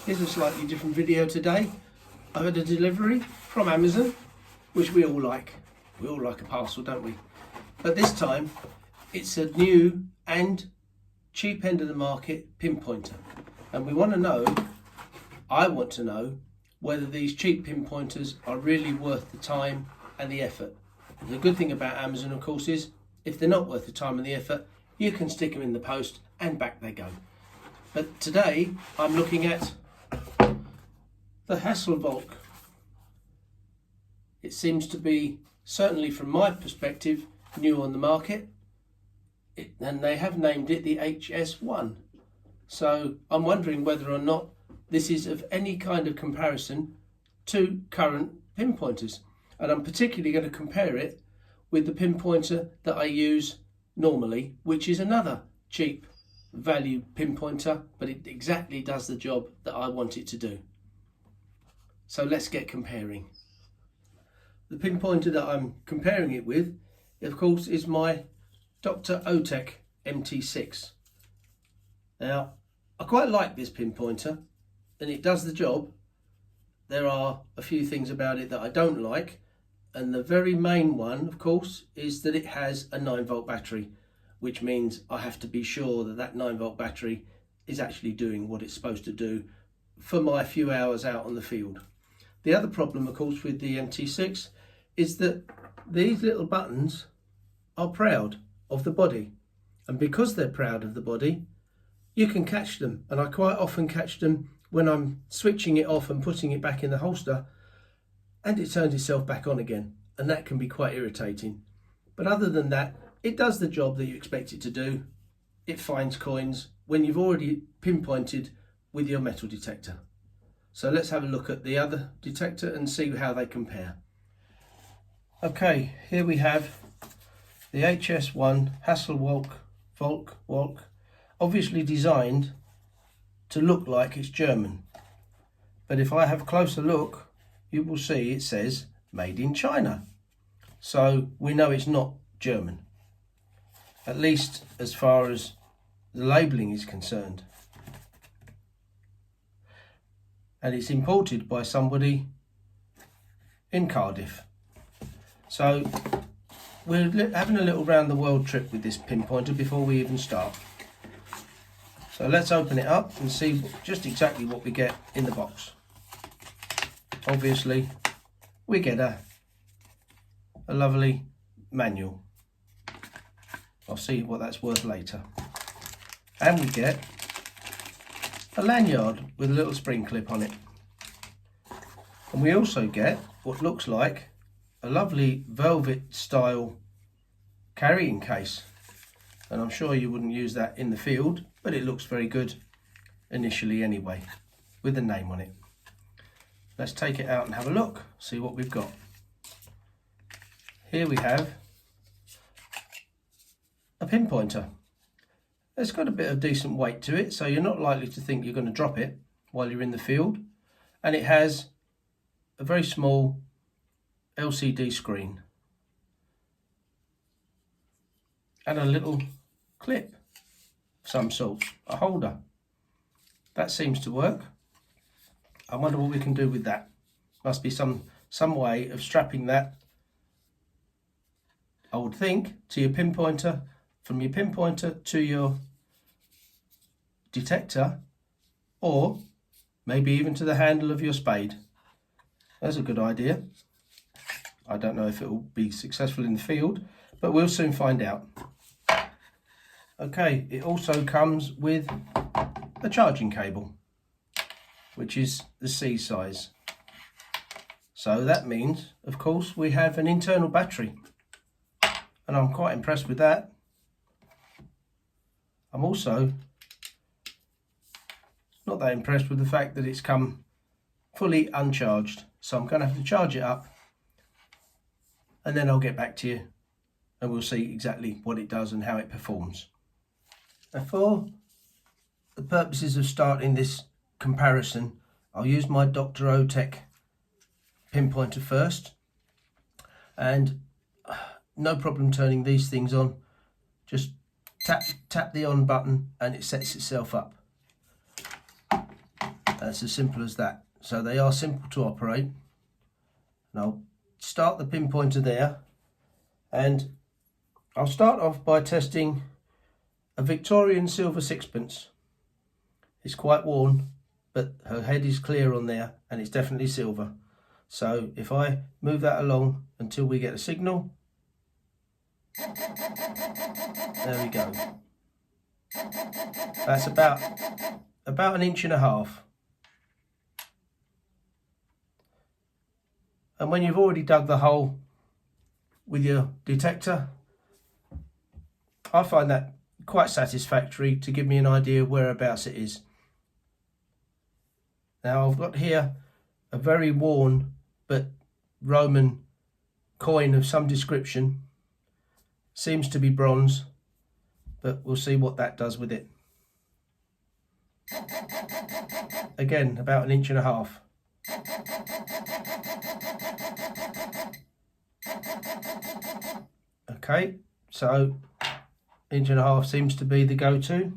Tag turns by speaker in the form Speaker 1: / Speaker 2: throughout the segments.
Speaker 1: Here's a slightly different video today. I've had a delivery from Amazon, which we all like. We all like a parcel, don't we? But this time, it's a new and cheap end of the market pinpointer. And we want to know, I want to know, whether these cheap pinpointers are really worth the time and the effort. The good thing about Amazon, of course, is if they're not worth the time and the effort, you can stick them in the post and back they go. But today, I'm looking at the Hasselbalch. It seems to be, certainly from my perspective, new on the market, and they have named it the HS1. So I'm wondering whether or not this is of any kind of comparison to current pinpointers. And I'm particularly going to compare it with the pinpointer that I use normally, which is another cheap value pinpointer, but it exactly does the job that I want it to do. So let's get comparing. The pinpointer that I'm comparing it with, of course, is my Dr. Otek MT6. Now, I quite like this pinpointer and it does the job. There are a few things about it that I don't like, and the very main one, of course, is that it has a 9-volt battery, which means I have to be sure that that 9-volt battery is actually doing what it's supposed to do for my few hours out on the field. The other problem, of course, with the MT6 is that these little buttons are proud of the body, and because they're proud of the body, you can catch them, and I quite often catch them when I'm switching it off and putting it back in the holster, and it turns itself back on again, and that can be quite irritating. But other than that, it does the job that you expect it to do. It finds coins when you've already pinpointed with your metal detector. So let's have a look at the other detector and see how they compare. Okay, here we have the HS1 Hasselbalch, obviously designed to look like it's German. But if I have a closer look, you will see it says made in China. So we know it's not German, at least as far as the labelling is concerned. And it's imported by somebody in Cardiff. So we're having a little round the world trip with this pinpointer before we even start. So let's open it up and see just exactly what we get in the box. Obviously, we get a lovely manual. I'll see what that's worth later. And we get a lanyard with a little spring clip on it. And we also get what looks like a lovely velvet style carrying case. And I'm sure you wouldn't use that in the field, but it looks very good initially anyway, with the name on it. Let's take it out and have a look, see what we've got. Here we have a pinpointer. It's got a bit of decent weight to it, so you're not likely to think you're going to drop it while you're in the field. And it has a very small LCD screen and a little clip of some sort, a holder. That seems to work. I wonder what we can do with that. Must be some way of strapping that, I would think, to your pinpointer, from your pinpointer to your detector, or maybe even to the handle of your spade. That's a good idea. I don't know if it will be successful in the field, but we'll soon find out. Okay, it also comes with a charging cable, which is the C size. So that means, of course, we have an internal battery, and I'm quite impressed with that. I'm also not that impressed with the fact that it's come fully uncharged, so I'm going to have to charge it up, and then I'll get back to you and we'll see exactly what it does and how it performs. Now, for the purposes of starting this comparison, I'll use my Dr. Otek pinpointer first, and no problem turning these things on. Just tap the on button and it sets itself up. That's as simple as that. So they are simple to operate. And I'll start the pinpointer there, and I'll start off by testing a Victorian silver sixpence. It's quite worn, but her head is clear on there and it's definitely silver. So if I move that along until we get a signal, there we go. That's about 1.5 inches. And when you've already dug the hole with your detector, I find that quite satisfactory to give me an idea of whereabouts it is. Now I've got here a very worn but Roman coin of some description. Seems to be bronze, but we'll see what that does with it. Again, about 1.5 inches. Okay, so 1.5 inches seems to be the go-to.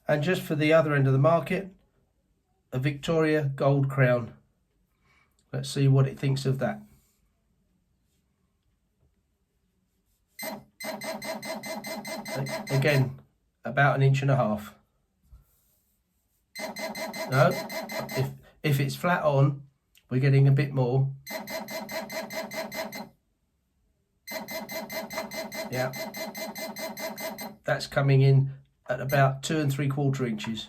Speaker 1: And just for the other end of the market, a Victoria gold crown. Let's see what it thinks of that. Again, about 1.5 inches. No, if it's flat on, we're getting a bit more. Yeah, that's coming in at about 2 3/4 inches.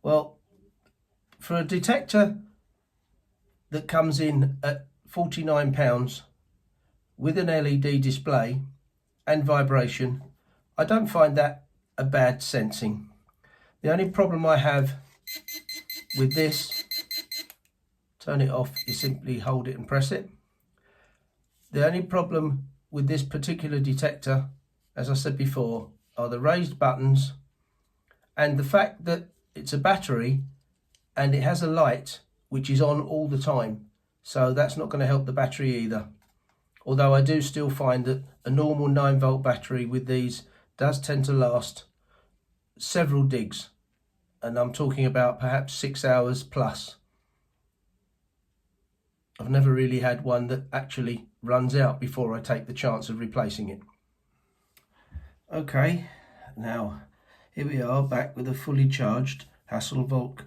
Speaker 1: Well, for a detector that comes in at £49 with an LED display and vibration, I don't find that a bad sensing. The only problem I have with this, turn it off, you simply hold it and press it. The only problem with this particular detector, as I said before, are the raised buttons and the fact that it's a battery and it has a light which is on all the time. So that's not going to help the battery either. Although I do still find that a normal 9-volt battery with these does tend to last several digs. And I'm talking about perhaps 6 hours plus. I've never really had one that actually runs out before I take the chance of replacing it. Okay, now here we are back with a fully charged Hasselblad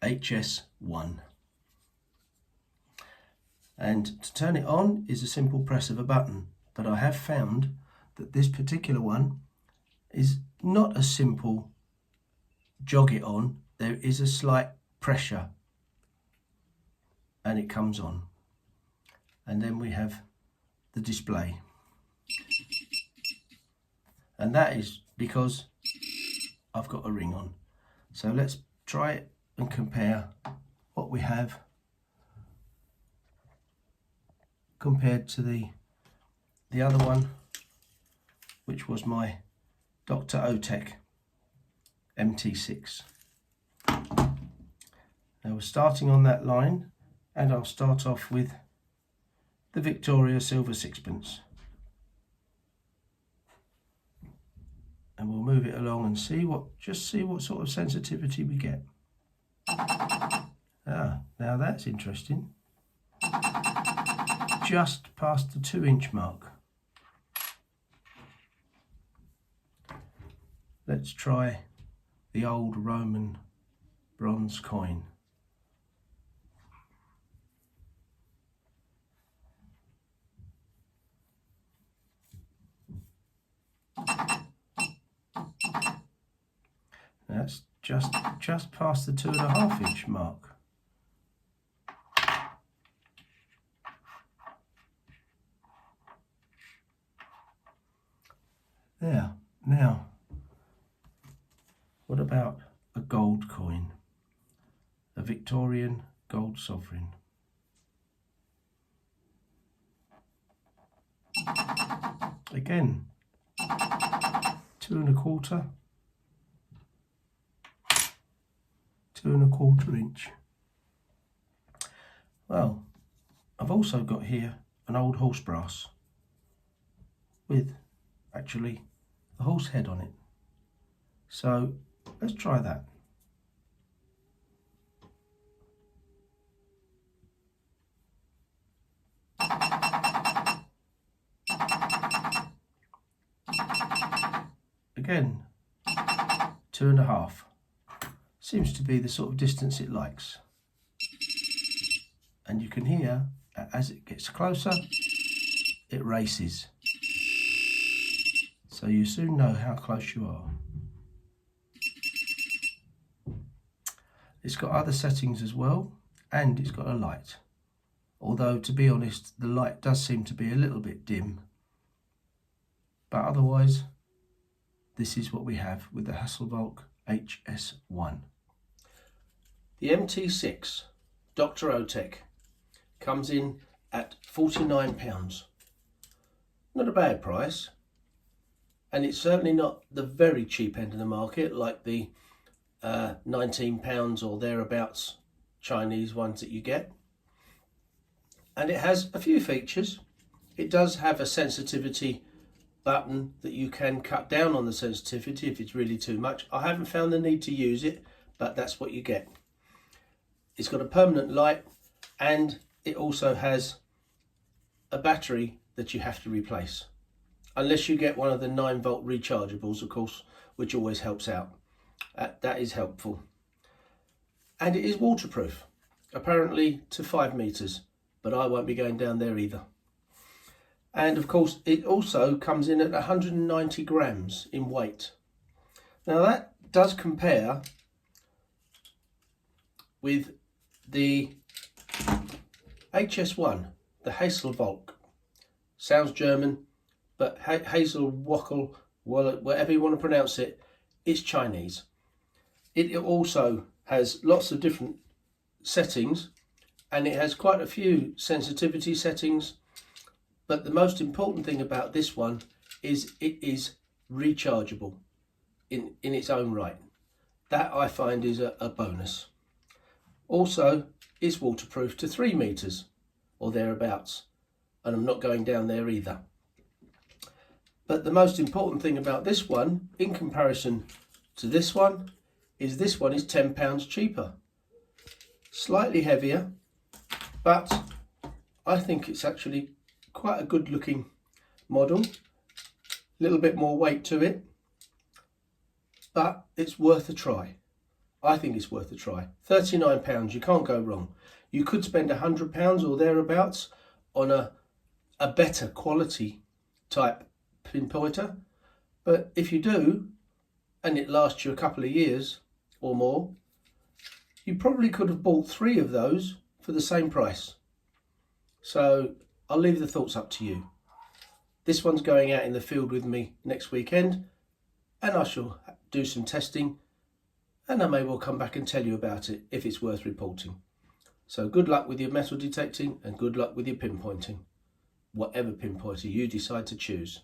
Speaker 1: HS1. And to turn it on is a simple press of a button, but I have found that this particular one is not a simple jog it on. There is a slight pressure and it comes on, and then we have the display, and that is because I've got a ring on. So let's try it and compare what we have compared to the other one, which was my Dr. Otek MT6. Now we're starting on that line, and I'll start off with the Victoria silver sixpence, and we'll move it along and see what sort of sensitivity we get. Now that's interesting. Just past the 2-inch mark. Let's try the old Roman bronze coin. That's just past the 2.5-inch mark. There. Now, what about a gold coin? A Victorian gold sovereign. Again, 2 1/4, 2 1/4 inch. Well, I've also got here an old horse brass with actually a horse head on it. So Let's try that. Again, 2.5. Seems to be the sort of distance it likes. And you can hear, as it gets closer, it races. So you soon know how close you are. It's got other settings as well, and it's got a light. Although, to be honest, the light does seem to be a little bit dim. But otherwise, this is what we have with the Hasselbalch HS1. The MT6 Dr. Otech comes in at £49. Not a bad price, and it's certainly not the very cheap end of the market like the £19 or thereabouts Chinese ones that you get. And it has a few features. It does have a sensitivity button that you can cut down on the sensitivity if it's really too much. I haven't found the need to use it, but that's what you get. It's got a permanent light, and it also has a battery that you have to replace, unless you get one of the 9-volt rechargeables, of course, which always helps out. That is helpful. And it is waterproof, apparently to 5 meters, but I won't be going down there either. And of course, it also comes in at 190 grams in weight. Now that does compare with the HS1, the Hasselbalch. Sounds German, but Hazelwackel, whatever you want to pronounce it, it's Chinese. It also has lots of different settings, and it has quite a few sensitivity settings. But the most important thing about this one is it is rechargeable in its own right. That I find is a bonus. Also, it's waterproof to 3 meters or thereabouts, and I'm not going down there either. But the most important thing about this one, in comparison to this one is £10 cheaper. Slightly heavier, but I think it's actually quite a good looking model. A little bit more weight to it, but it's worth a try. I think it's worth a try. £39, you can't go wrong. You could spend £100 or thereabouts on a better quality type pinpointer, but if you do, and it lasts you a couple of years or more, you probably could have bought 3 of those for the same price. So I'll leave the thoughts up to you. This one's going out in the field with me next weekend, and I shall do some testing, and I may well come back and tell you about it if it's worth reporting. So good luck with your metal detecting, and good luck with your pinpointing, whatever pinpointer you decide to choose.